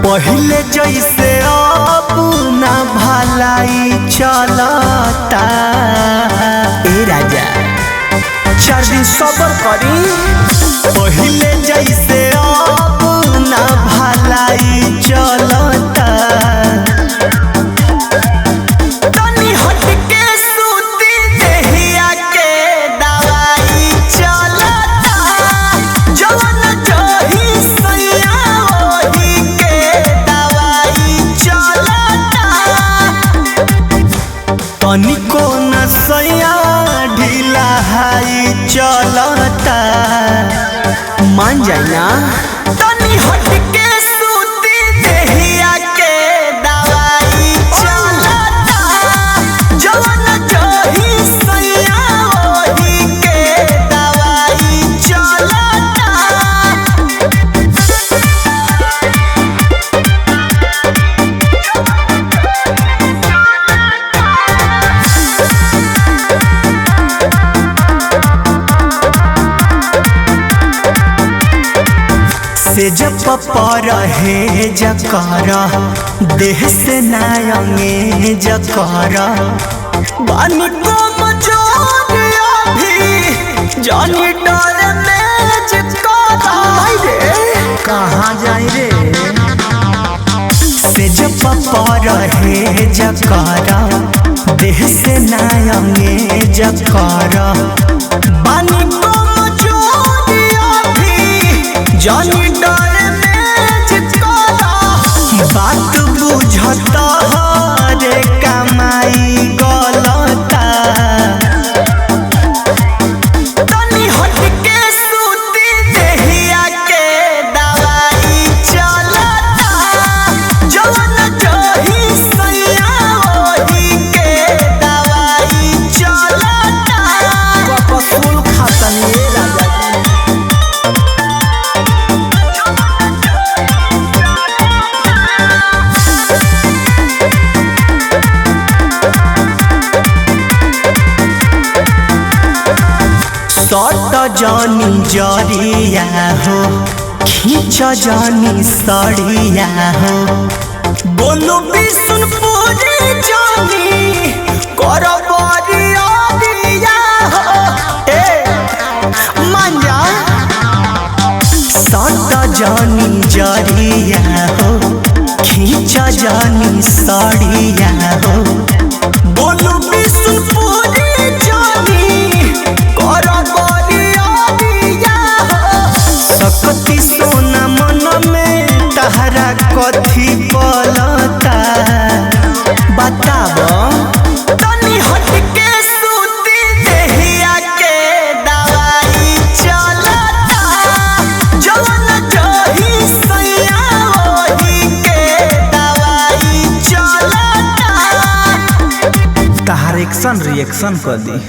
पहले जैसे अब ना भलाई चलता। ए राजा 4 दिन सबर करी। पहले जैसे अब ना भलाई चलता। तनी हटके सूती देहिया के दवाई चलता। जवन जही सैया वही के दवाई चलता। तनिको न सैया ढीला हाई चलता। मान जाए ना। तनी हटके सूती देहिया के दवाई चलता। जवन जही सैया वही के दवाई चलता। से जब पर है जकर देह से नायंगे जकर बानी को मजोरिया भी जानी डर में जकर कहाँ जाए रे। से जब पर है जकर देह से नायंगे जकर बानी को मजोरिया भी जानी बात बुझता रे कमाई गलता। तनी हटके सूती देहिया के दवाई चलता। जवन जही सैया वही के दवाई चलता। कपसूल खातनी राजा सट जानी जरिया हो खींच जानी सड़िया हो। बोलो बिशुनपुरी जानी कर बरिया दिया हो। मान जा। सट जानी जरिया हो खींच जानी सड़िया हो। बोलो बिशुनपुरी जानी सकती सोना मन में तहरा कथी पलता बताब। तनी हटके सूती देहिया के दवाई चलता। जवन जही सैया वही के दवाई चलता। तहार एक्शन रिएक्शन कर दी।